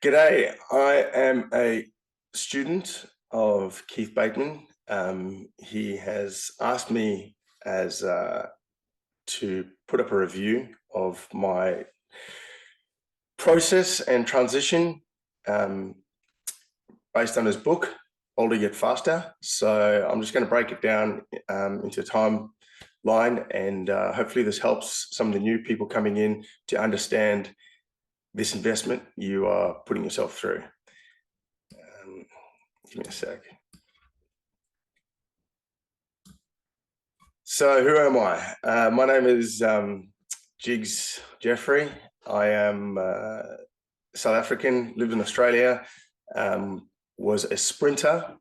G'day, I am a student of Keith Bateman. He has asked me as to put up a review of my process and transition based on his book, Older Yet Faster. So I'm just going to break it down into a timeline, and hopefully this helps some of the new people coming in to understand this investment you are putting yourself through. Give me a sec. So who am I? My name is Jigs Jeffrey. I am South African, lived in Australia, was a sprinter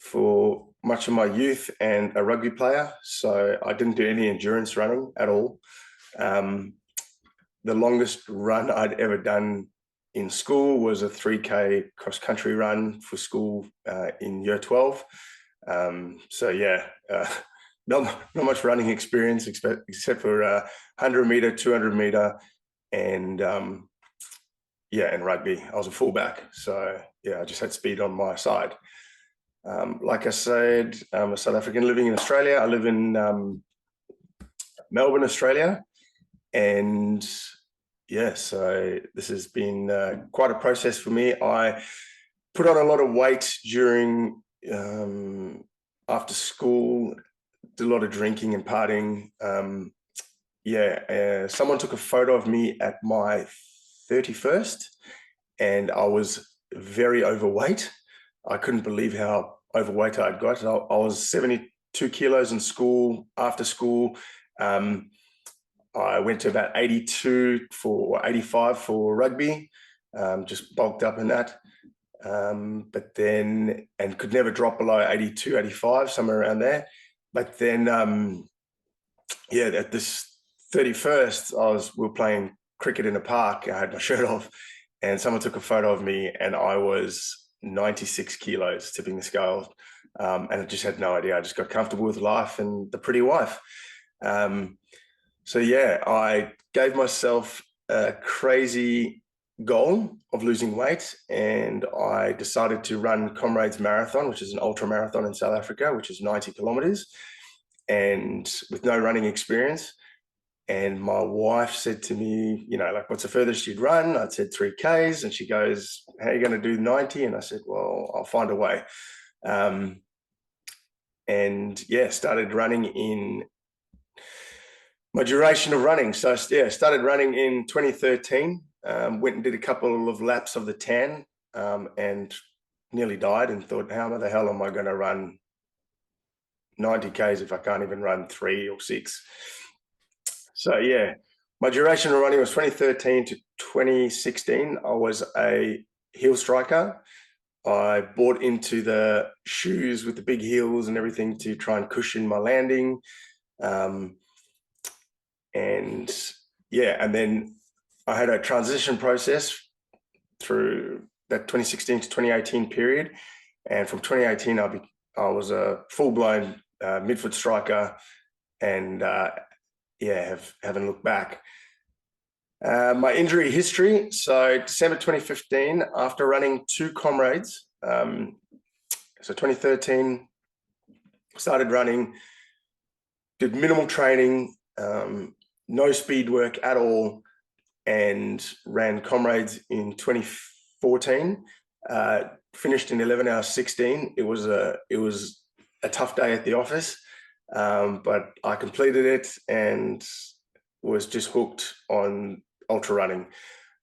for much of my youth and a rugby player. So I didn't do any endurance running at all. The longest run I'd ever done in school was a 3K cross-country run for school in year 12. So yeah, not much running experience except for 100 meter, 200 meter, and and rugby. I was a fullback, so yeah, I just had speed on my side. Like I said, I'm a South African living in Australia. I live in Melbourne, Australia, and yeah, so this has been quite a process for me. I put on a lot of weight during after school, did a lot of drinking and partying. Someone took a photo of me at my 31st, and I was very overweight. I couldn't believe how overweight I'd got. I was 72 kilos in school. After school, I went to about 82 for 85 for rugby, just bulked up in that. But then, and could never drop below 82, 85, somewhere around there. But then, at this 31st, we were playing cricket in a park. I had my shirt off, and someone took a photo of me, and I was 96 kilos, tipping the scales. And I just had no idea. I just got comfortable with life and the pretty wife. So yeah, I gave myself a crazy goal of losing weight, and I decided to run Comrades Marathon, which is an ultra marathon in South Africa, which is 90 kilometers, and with no running experience. And my wife said to me, what's the furthest you'd run? I said 3Ks, and she goes, how are you going to do 90? And I said, well, I'll find a way. Started running in my duration of running. So yeah, started running in 2013, went and did a couple of laps of the 10, and nearly died, and thought, how the hell am I going to run 90 Ks if I can't even run 3 or 6? So yeah, my duration of running was 2013 to 2016. I was a heel striker. I bought into the shoes with the big heels and everything to try and cushion my landing. And then I had a transition process through that 2016 to 2018 period. And from 2018, I was a full-blown midfoot striker, and haven't looked back. My injury history. So December 2015, after running 2 Comrades, so 2013, started running, did minimal training, no speed work at all, and ran Comrades in 2014. Finished in 11 hours 16. It was a tough day at the office, but I completed it and was just hooked on ultra running,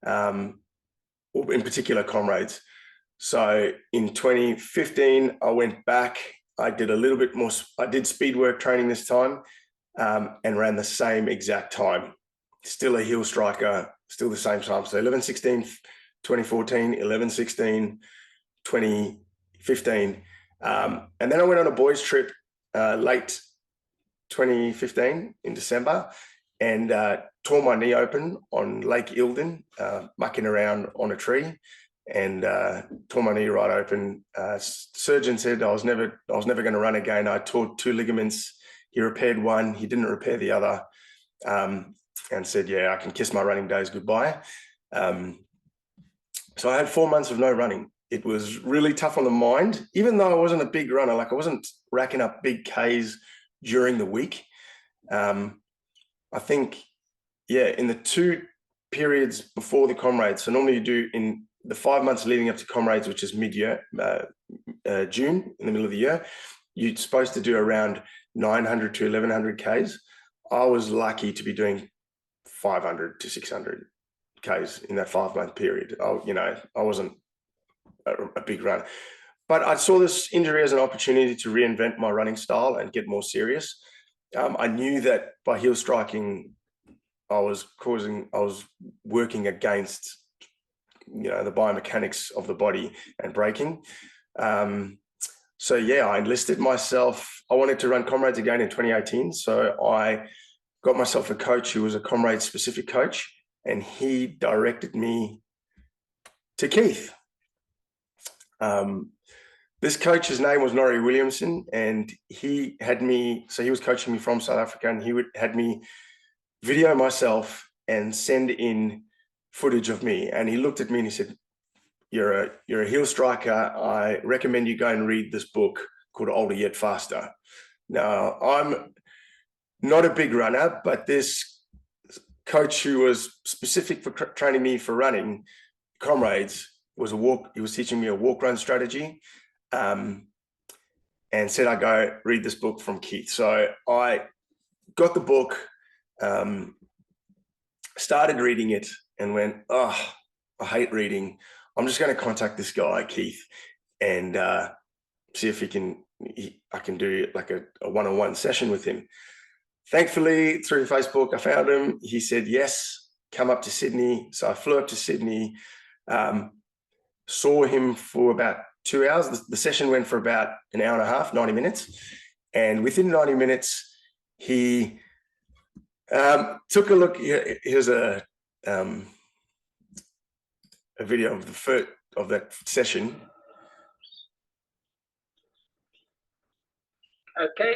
in particular Comrades. So in 2015, I went back. I did a little bit more. I did speed work training this time, and ran the same exact time. Still a heel striker, still the same time. So 11:16, 2014, 11:16, 2015. And then I went on a boys trip late 2015 in December, and tore my knee open on Lake Eildon, mucking around on a tree, and tore my knee right open. Surgeon said I was never going to run again. I tore 2 ligaments. He repaired one. He didn't repair the other, and said, yeah, I can kiss my running days goodbye. So I had 4 months of no running. It was really tough on the mind, even though I wasn't a big runner. Like I wasn't racking up big Ks during the week. I think, yeah, in the 2 periods before the Comrades, so normally you do in the 5 months leading up to Comrades, which is mid-year, June, in the middle of the year, you're supposed to do around 900 to 1100 Ks. I was lucky to be doing 500 to 600 Ks in that 5-month period. I wasn't a big runner, but I saw this injury as an opportunity to reinvent my running style and get more serious. I knew that by heel striking, I was working against, the biomechanics of the body and braking. So yeah, I enlisted myself. I wanted to run Comrades again in 2018. So I got myself a coach who was a Comrades specific coach, and he directed me to Keith. This coach's name was Norrie Williamson, and he was coaching me from South Africa, and he had me video myself and send in footage of me. And he looked at me and he said, you're a heel striker. I recommend you go and read this book called Older Yet Faster. Now, I'm not a big runner, but this coach who was specific for training me for running Comrades he was teaching me a walk-run strategy, and said I go read this book from Keith. So I got the book, started reading it, and went, I hate reading. I'm just going to contact this guy, Keith, and see if I can do like a one-on-one session with him. Thankfully, through Facebook, I found him. He said, yes, come up to Sydney. So I flew up to Sydney, saw him for about 2 hours. The session went for about an hour and a half, 90 minutes. And within 90 minutes, he took a look. Here's a video of that session. Okay.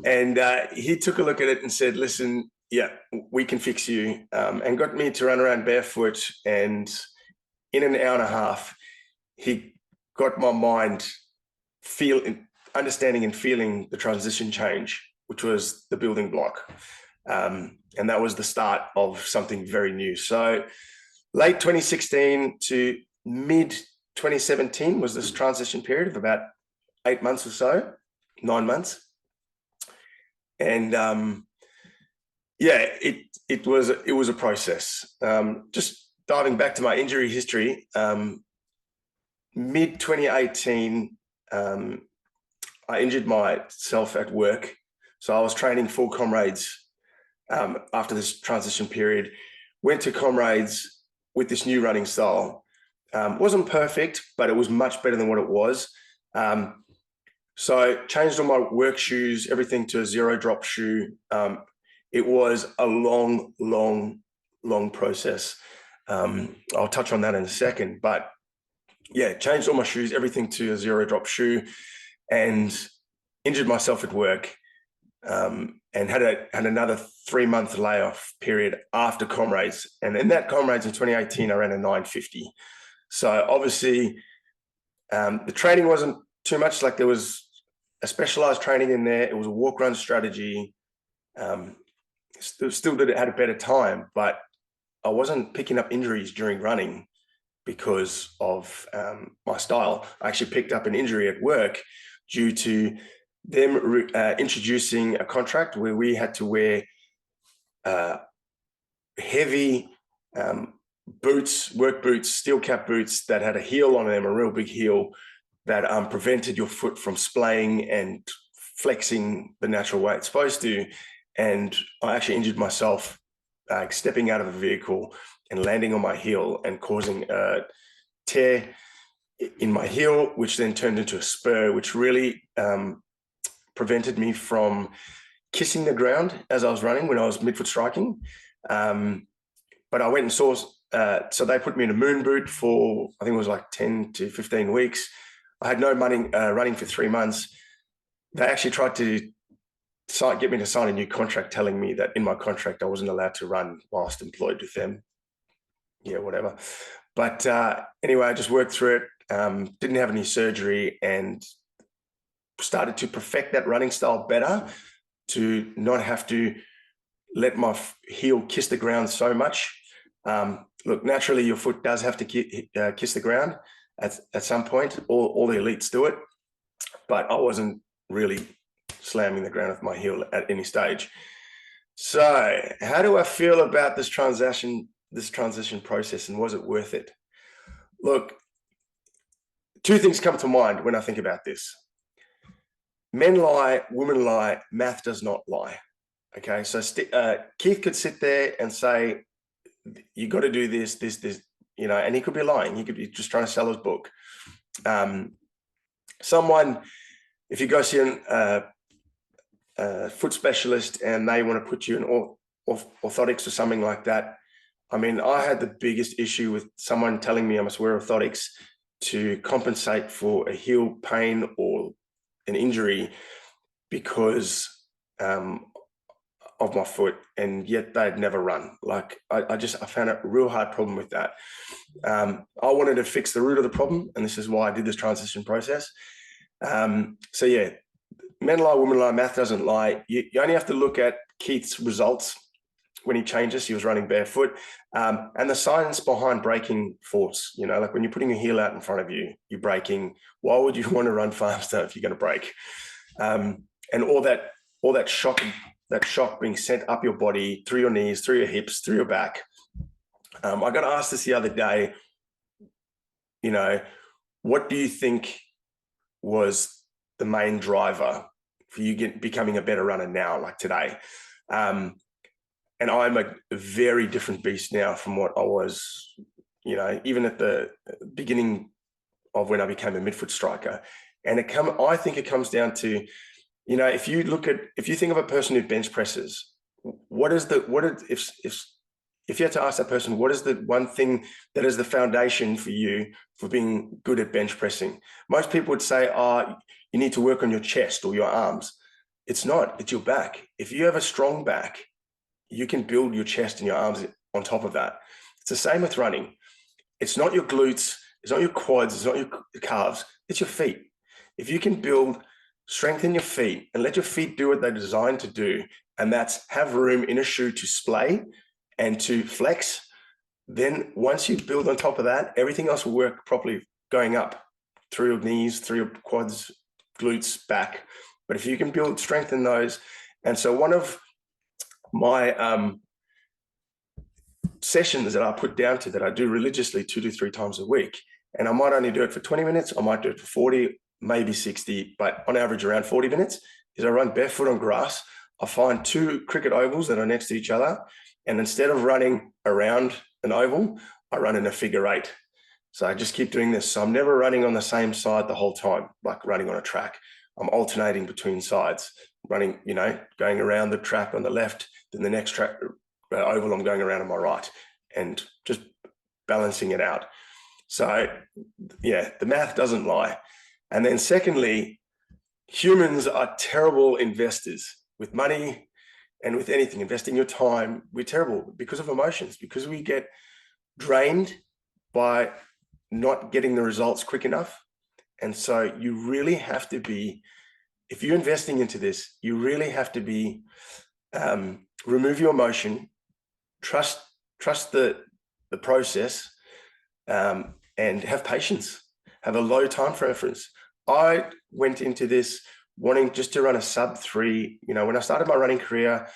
And he took a look at it and said, listen, yeah, we can fix you, and got me to run around barefoot. And in an hour and a half, he got my mind understanding and feeling the transition change, which was the building block. And that was the start of something very new. So late 2016 to mid 2017 was this transition period of about 8 months or so, 9 months. And yeah, it was a process. Just diving back to my injury history, mid 2018, I injured myself at work. So I was training for Comrades after this transition period, went to Comrades with this new running style. Wasn't perfect, but it was much better than what it was. So changed all my work shoes, everything to a 0 drop shoe. It was a long process. I'll touch on that in a second, but yeah, changed all my shoes, everything to a 0 drop shoe, and injured myself at work, and had another 3-month layoff period after Comrades. And in that Comrades in 2018, I ran a 950. So obviously the training wasn't too much. Like there was a specialized training in there. It was a walk-run strategy. Still had a better time, but I wasn't picking up injuries during running because of my style. I actually picked up an injury at work due to them introducing a contract where we had to wear heavy boots, work boots, steel cap boots that had a heel on them, a real big heel that prevented your foot from splaying and flexing the natural way it's supposed to. And I actually injured myself stepping out of a vehicle and landing on my heel and causing a tear in my heel, which then turned into a spur, which really prevented me from kissing the ground as I was running when I was midfoot striking. But I went and saw, so they put me in a moon boot for, I think it was like 10 to 15 weeks. I had no money running for 3 months. They actually tried to get me to sign a new contract telling me that in my contract I wasn't allowed to run whilst employed with them. Yeah, whatever. But anyway, I just worked through it. Didn't have any surgery and started to perfect that running style better, to not have to let my heel kiss the ground so much. Look, naturally, your foot does have to kiss the ground at some point. All the elites do it, but I wasn't really slamming the ground with my heel at any stage. So how do I feel about this transition process, and was it worth it? Look, two things come to mind when I think about this. Men lie, women lie, math does not lie. Okay, so Keith could sit there and say, you got to do this, you know, and he could be lying. He could be just trying to sell his book. Someone, if you go see a foot specialist and they want to put you in orthotics or something like that. I mean, I had the biggest issue with someone telling me I must wear orthotics to compensate for a heel pain or an injury because of my foot, and yet they'd never run. Like I found a real hard problem with that. I wanted to fix the root of the problem, and this is why I did this transition process. So yeah, men lie, women lie, math doesn't lie. You only have to look at Keith's results when he changes. He was running barefoot, and the science behind braking force. You know, like when you're putting a heel out in front of you, you're braking. Why would you want to run faster if you're going to brake? And all that shock being sent up your body, through your knees, through your hips, through your back. I got asked this the other day, you know, what do you think was the main driver for you becoming a better runner now, like today? And I'm a very different beast now from what I was, you know, even at the beginning of when I became a midfoot striker. And I think it comes down to, you know, if you think of a person who bench presses, if you had to ask that person, what is the one thing that is the foundation for you for being good at bench pressing? Most people would say, oh, you need to work on your chest or your arms. It's not, it's your back. If you have a strong back, you can build your chest and your arms on top of that. It's the same with running. It's not your glutes, it's not your quads, it's not your calves, it's your feet. If you can strengthen your feet and let your feet do what they're designed to do, and that's have room in a shoe to splay and to flex, then once you build on top of that, everything else will work properly going up through your knees, through your quads, glutes, back. But if you can strengthen those. And so one of my sessions that I put down to, that I do religiously 2 to 3 times a week, and I might only do it for 20 minutes, I might do it for 40, maybe 60, but on average around 40 minutes, is I run barefoot on grass. I find 2 cricket ovals that are next to each other, and instead of running around an oval, I run in a figure 8. So I just keep doing this. So I'm never running on the same side the whole time, like running on a track. I'm alternating between sides, running, you know, going around the track on the left, then the next track oval I'm going around on my right, and just balancing it out. So yeah, the math doesn't lie. And then secondly, humans are terrible investors with money and with anything. Investing your time, we're terrible because of emotions, because we get drained by not getting the results quick enough. And so you really have to be, if you're investing into this, you really have to be, remove your emotion, trust the process, and have patience, have a low time preference. I went into this wanting just to run a sub 3. You know, when I started my running career,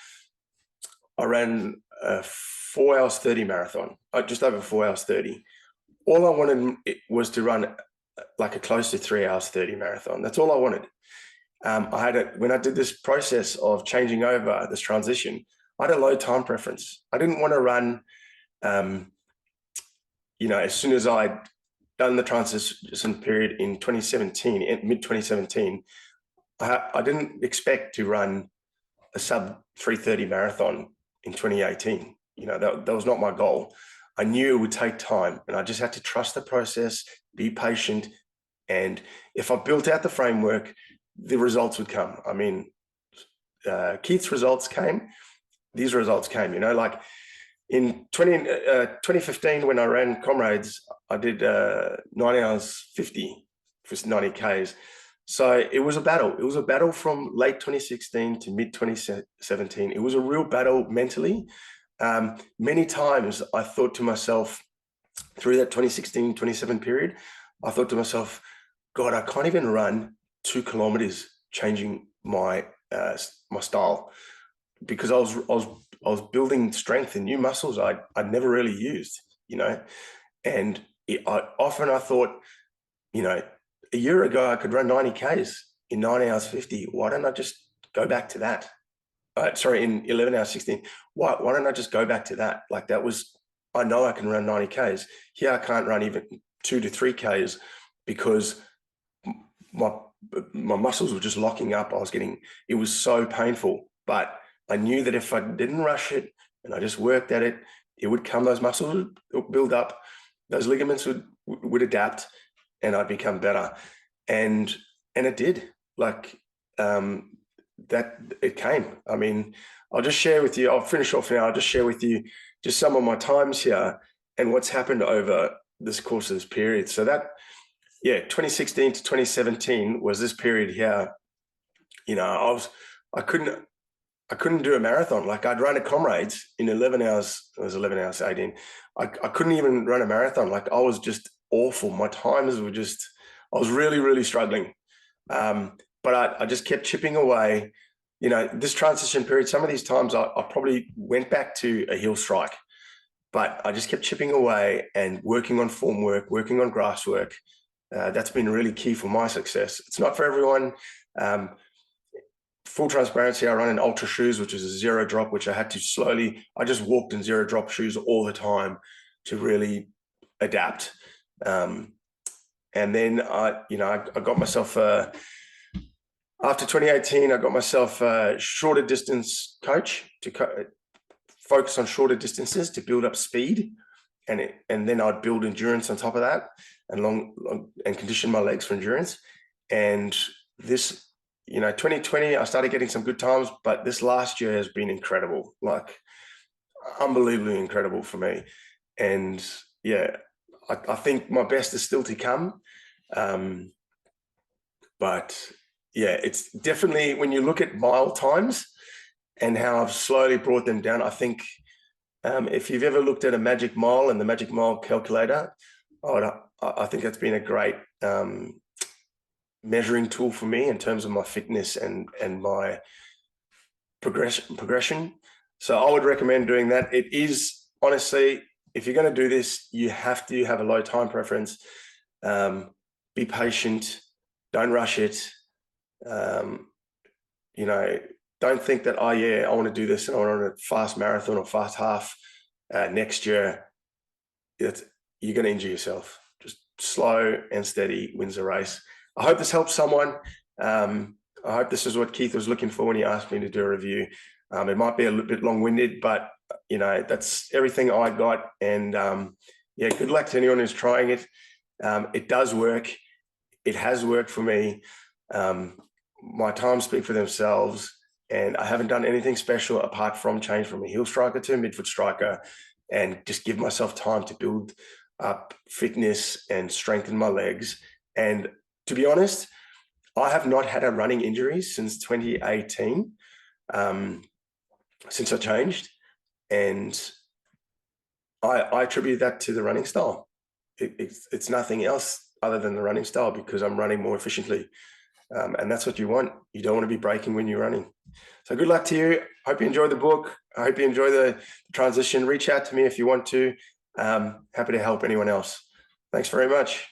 I ran a 4 hours 30 marathon, just over 4 hours 30. All I wanted was to run like a close to 3 hours 30 marathon. That's all I wanted. When I did this process of changing over, this transition, I had a low time preference. I didn't want to run, you know, as soon as I'd done the transition period in 2017, mid 2017, I didn't expect to run a sub 3:30 marathon in 2018. You know, that was not my goal. I knew it would take time, and I just had to trust the process, be patient. And if I built out the framework, the results would come. I mean, Keith's results came, these results came, you know, like In 2015, when I ran Comrades, I did 9 hours 50 for 90 Ks. So it was a battle. It was a battle from late 2016 to mid 2017. It was a real battle mentally. Many times I thought to myself, through that 2016, 27 period, I thought to myself, God, I can't even run 2 kilometers changing my my style, because I was building strength and new muscles I'd never really used, you know. And I thought, you know, a year ago I could run 90 Ks in 9 hours 50. Why don't I just go back to that? Sorry, in 11 hours 16. Why don't I just go back to that? Like, that was, I know I can run 90 Ks. Here I can't run even 2 to 3 Ks because my muscles were just locking up. It was so painful, but I knew that if I didn't rush it and I just worked at it, it would come, those muscles would build up, those ligaments would adapt, and I'd become better. And it did. Like, that it came. I mean, I'll just share with you, I'll finish off now. I'll just share with you just some of my times here and what's happened over this course of this period. So that, 2016 to 2017 was this period here. You know, I couldn't do a marathon. Like, I'd run a Comrades in 11 hours. It was 11 hours 18. I couldn't even run a marathon. Like, I was just awful. My times were just, I was really, really struggling. But I just kept chipping away. You know, this transition period, some of these times I probably went back to a heel strike, but I just kept chipping away and working on form work, working on grass work. That's been really key for my success. It's not for everyone. Full transparency, I run in ultra shoes, which is a 0 drop, which I had to slowly, I just walked in 0 drop shoes all the time to really adapt. And then I got myself after 2018, I got myself a shorter distance coach to focus on shorter distances to build up speed. And then I'd build endurance on top of that, and and condition my legs for endurance. And this, 2020, I started getting some good times, but this last year has been incredible, like unbelievably incredible for me. And I think my best is still to come. But it's definitely, when you look at mile times and how I've slowly brought them down, I think if you've ever looked at a magic mile and the magic mile calculator, I think that's been a great measuring tool for me in terms of my fitness and my progression. So I would recommend doing that. It is, honestly, if you're going to do this, you have to have a low time preference. Be patient. Don't rush it. Don't think that, I want to do this and I want a fast marathon or fast half next year. You're going to injure yourself. Just slow and steady wins the race. I hope this helps someone. I hope this is what Keith was looking for when he asked me to do a review. It might be a little bit long-winded, but that's everything I got. And good luck to anyone who's trying it. It does work. It has worked for me. My times speak for themselves, and I haven't done anything special apart from change from a heel striker to a midfoot striker and just give myself time to build up fitness and strengthen my legs. And to be honest, I have not had a running injury since 2018, since I changed. And I attribute that to the running style. It's nothing else other than the running style, because I'm running more efficiently. And that's what you want. You don't want to be breaking when you're running. So good luck to you. Hope you enjoy the book. I hope you enjoy the transition. Reach out to me if you want to. Happy to help anyone else. Thanks very much.